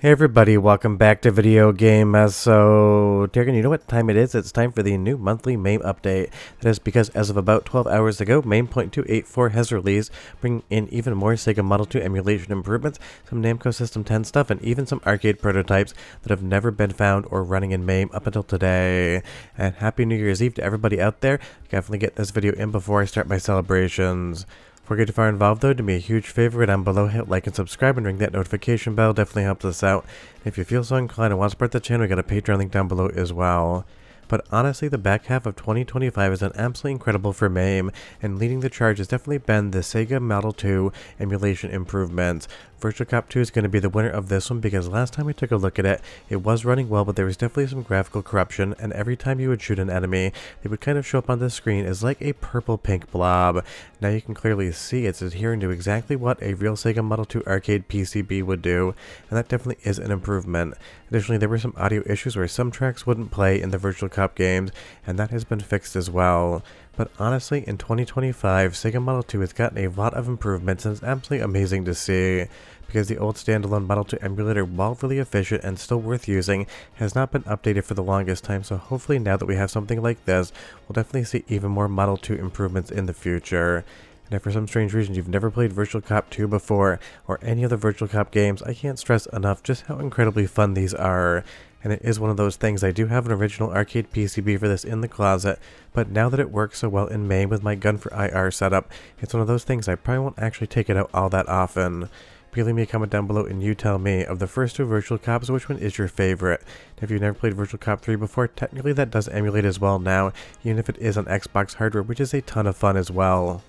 Hey everybody, welcome back to Video Game. So, Targan, you know what time it is? It's time for the new monthly MAME update. That is because as of about 12 hours ago, MAME.284 has released, bringing in even more Sega Model 2 emulation improvements, some Namco System 10 stuff, and even some arcade prototypes that have never been found or running in MAME up until today. And Happy New Year's Eve to everybody out there. Definitely get this video in before I start my celebrations. Before we get too far involved though, do me a huge favor down below, hit like and subscribe and ring that notification bell, definitely helps us out. And if you feel so inclined and want to support the channel, we got a Patreon link down below as well. But honestly, the back half of 2025 has been absolutely incredible for MAME, and leading the charge has definitely been the Sega Model 2 emulation improvements. Virtua Cop 2 is going to be the winner of this one because last time we took a look at it, it was running well, but there was definitely some graphical corruption, and every time you would shoot an enemy, they would kind of show up on the screen as like a purple-pink blob. Now you can clearly see it's adhering to exactly what a real Sega Model 2 arcade PCB would do, and that definitely is an improvement. Additionally, there were some audio issues where some tracks wouldn't play in the Virtua Cop games, and that has been fixed as well. But honestly, in 2025, Sega Model 2 has gotten a lot of improvements, and it's absolutely amazing to see, because the old standalone Model 2 emulator, while really efficient and still worth using, has not been updated for the longest time, so hopefully now that we have something like this, we'll definitely see even more Model 2 improvements in the future. And if for some strange reason you've never played Virtua Cop 2 before, or any other Virtua Cop games, I can't stress enough just how incredibly fun these are. And it is one of those things, I do have an original arcade PCB for this in the closet, but now that it works so well in MAME with my gun for IR setup, it's one of those things I probably won't actually take it out all that often. Please leave me a comment down below and you tell me, of the first two Virtual Cops, which one is your favorite? If you've never played Virtual Cop 3 before, technically that does emulate as well now, even if it is on Xbox hardware, which is a ton of fun as well.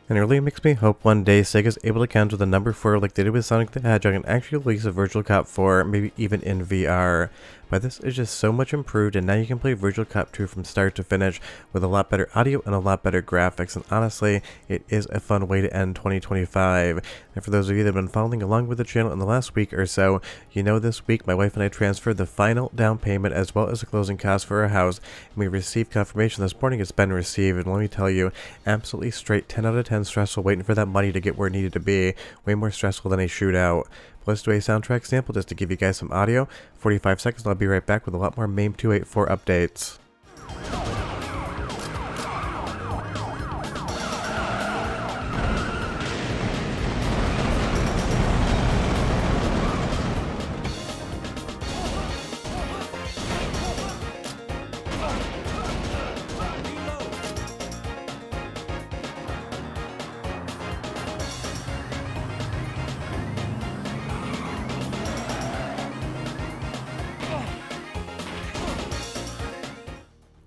And it really makes me hope one day Sega's able to counter the number 4 like they did with Sonic the Hedgehog and actually release a Virtual Cop 4, maybe even in VR. But this is just so much improved, and now you can play Virtual Cop 2 from start to finish with a lot better audio and a lot better graphics, and honestly, it is a fun way to end 2025. And for those of you that have been following along with the channel in the last week or so, you know this week my wife and I transferred the final down payment as well as the closing costs for our house, and we received confirmation this morning it's been received, and let me tell you, absolutely straight 10 out of 10 stressful waiting for that money to get where it needed to be, way more stressful than a shootout. Let's do a soundtrack sample just to give you guys some audio. 45 seconds and I'll be right back with a lot more MAME 284 updates.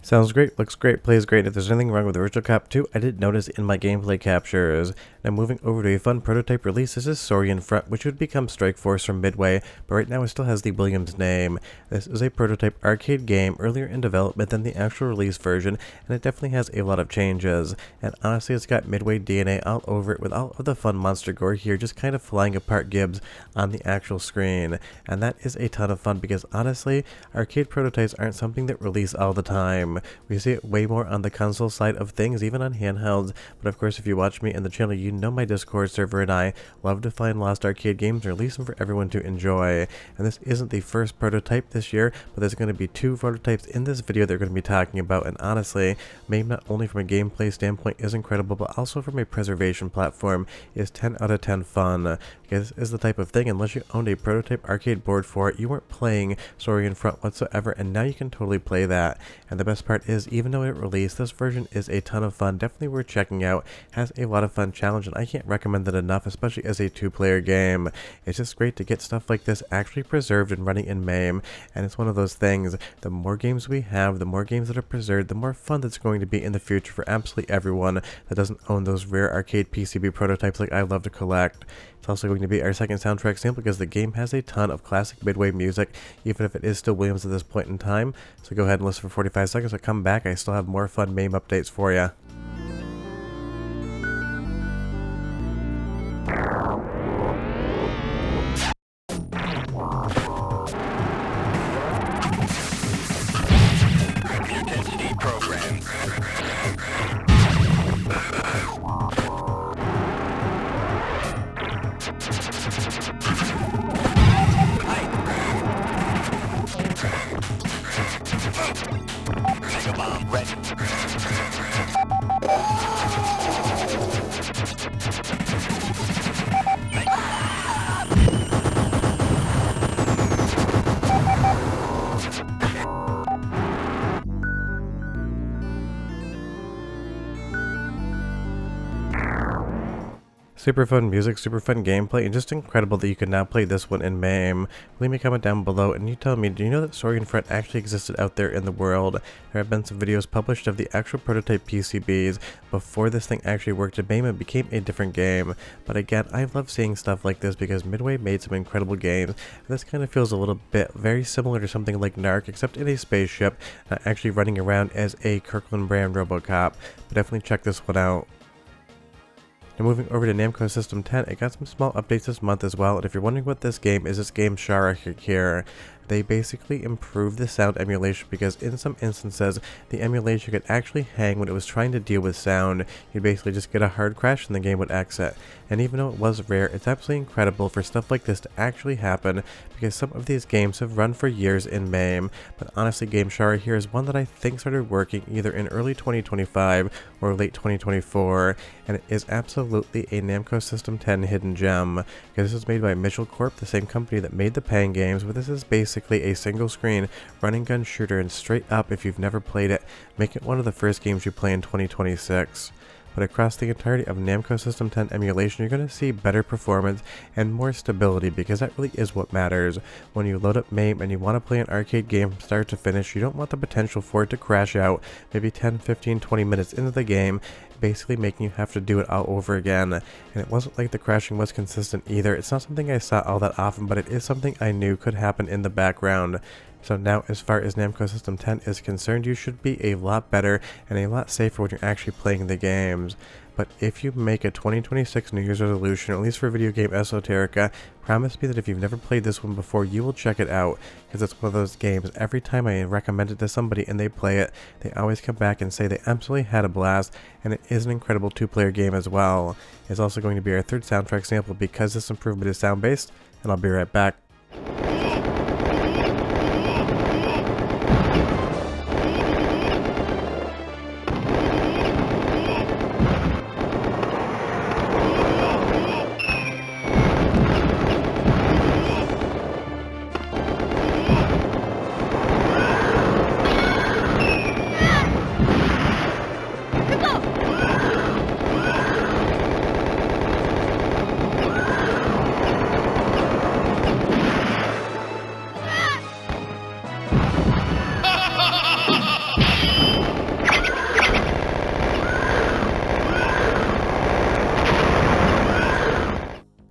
Sounds great, looks great, plays great. If there's anything wrong with Virtua Cop 2, I did notice in my gameplay captures. Now moving over to a fun prototype release, this is Saurian Front, which would become Strike Force from Midway, but right now it still has the Williams name. This is a prototype arcade game earlier in development than the actual release version, and it definitely has a lot of changes. And honestly, it's got Midway DNA all over it with all of the fun monster gore here, just kind of flying apart Gibbs on the actual screen. And that is a ton of fun because honestly, arcade prototypes aren't something that release all the time. We see it way more on the console side of things, even on handhelds, but of course if you watch me in the channel, you know my Discord server and I love to find lost arcade games and release them for everyone to enjoy. And this isn't the first prototype this year, but there's going to be 2 prototypes in this video that we're going to be talking about, and honestly, MAME not only from a gameplay standpoint is incredible, but also from a preservation platform is 10 out of 10 fun. Because this is the type of thing, unless you owned a prototype arcade board for it, you weren't playing Saurian Front whatsoever, and now you can totally play that. And the best part is, even though it released, this version is a ton of fun, definitely worth checking out, has a lot of fun challenge, and I can't recommend it enough, especially as a 2-player game. It's just great to get stuff like this actually preserved and running in MAME, and it's one of those things, the more games we have, the more games that are preserved, the more fun that's going to be in the future for absolutely everyone that doesn't own those rare arcade PCB prototypes like I love to collect. It's also going to be our second soundtrack sample because the game has a ton of classic Midway music, even if it is still Williams at this point in time. So go ahead and listen for 45 seconds. I'll come back. I still have more fun MAME updates for you. Super fun music, super fun gameplay, and just incredible that you can now play this one in MAME. Leave me a comment down below and you tell me, do you know that Sorgenfret actually existed out there in the world? There have been some videos published of the actual prototype PCBs before this thing actually worked in MAME and became a different game. But again, I love seeing stuff like this because Midway made some incredible games, and this kind of feels a little bit very similar to something like Narc, except in a spaceship, not actually running around as a Kirkland brand Robocop. But definitely check this one out. Now moving over to Namco System 10, it got some small updates this month as well, and if you're wondering what this game is, this game Shara here. They basically improved the sound emulation because in some instances, the emulation could actually hang when it was trying to deal with sound. You'd basically just get a hard crash and the game would exit. And even though it was rare, it's absolutely incredible for stuff like this to actually happen because some of these games have run for years in MAME. But honestly, Game Shara here is one that I think started working either in early 2025 or late 2024, and it is absolutely a Namco System 10 hidden gem. Because this is made by Mitchell Corp, the same company that made the Pang games, but this is basically a single screen running gun shooter, and straight up, if you've never played it, make it one of the first games you play in 2026. But across the entirety of Namco System 10 emulation, you're going to see better performance and more stability because that really is what matters. When you load up MAME and you want to play an arcade game from start to finish, you don't want the potential for it to crash out maybe 10, 15, 20 minutes into the game, basically making you have to do it all over again. And it wasn't like the crashing was consistent either. It's not something I saw all that often, but it is something I knew could happen in the background. So now, as far as Namco System 10 is concerned, you should be a lot better and a lot safer when you're actually playing the games. But if you make a 2026 New Year's resolution, or at least for Video Game Esoterica, promise me that if you've never played this one before, you will check it out, because it's one of those games, every time I recommend it to somebody and they play it, they always come back and say they absolutely had a blast, and it is an incredible two-player game as well. It's also going to be our third soundtrack sample because this improvement is sound-based, and I'll be right back.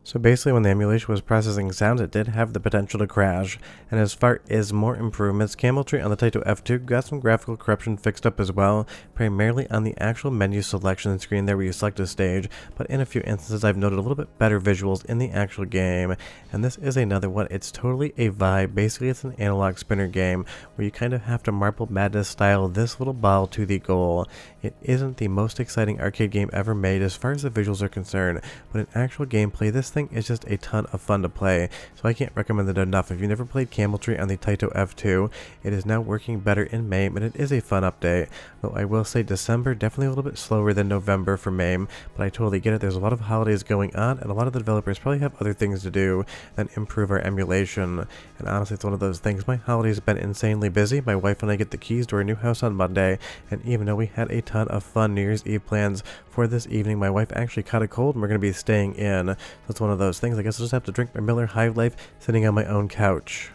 So basically, when the emulation was processing sounds, it did have the potential to crash. And as far as more improvements, Camel Tree on the Taito F2 got some graphical corruption fixed up as well, primarily on the actual menu selection screen there where you select a stage, but in a few instances I've noted a little bit better visuals in the actual game. And this is another one, it's totally a vibe. Basically, it's an analog spinner game where you kind of have to Marble Madness style this little ball to the goal. It isn't the most exciting arcade game ever made as far as the visuals are concerned, but in actual gameplay, this thing is just a ton of fun to play, so I can't recommend it enough. If you never played Camel Tree on the Taito F2, it is now working better in MAME, and it is a fun update. Though I will say December definitely a little bit slower than November for MAME, but I totally get it. There's a lot of holidays going on, and a lot of the developers probably have other things to do than improve our emulation. And honestly, it's one of those things. My holidays have been insanely busy. My wife and I get the keys to our new house on Monday, and even though we had a ton of fun New Year's Eve plans for this evening, my wife actually caught a cold and we're going to be staying in. So it's one of those things. I guess I'll just have to drink my Miller High Life sitting on my own couch.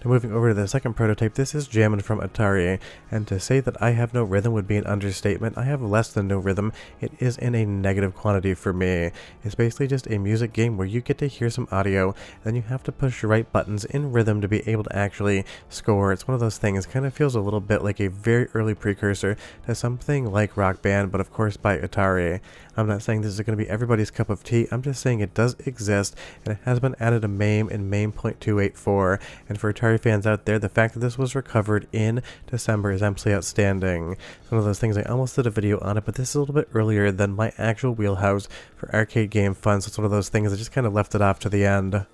Now moving over to the second prototype, this is Jammin' from Atari, and to say that I have no rhythm would be an understatement. I have less than no rhythm. It is in a negative quantity for me. It's basically just a music game where you get to hear some audio, then you have to push the right buttons in rhythm to be able to actually score. It's one of those things, kind of feels a little bit like a very early precursor to something like Rock Band, but of course by Atari. I'm not saying this is going to be everybody's cup of tea, I'm just saying it does exist, and it has been added to MAME in MAME.284, and for Atari fans out there, the fact that this was recovered in December is absolutely outstanding. It's one of those things, I almost did a video on it, but this is a little bit earlier than my actual wheelhouse for arcade game fun, so it's one of those things I just kind of left it off to the end.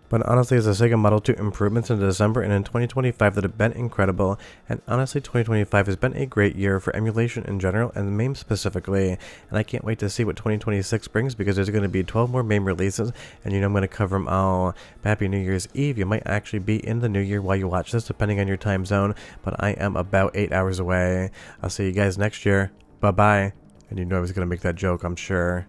But honestly, as a Sega Model 2 improvements in December and in 2025 that have been incredible, and honestly 2025 has been a great year for emulation in general and MAME specifically, and I can't wait to see what 2026 brings because there's going to be 12 more MAME releases, and you know I'm going to cover them all. But happy New Year's Eve. You might actually be in the new year while you watch this depending on your time zone, but I am about 8 hours away. I'll see you guys next year. Bye bye. And you know I was going to make that joke, I'm sure.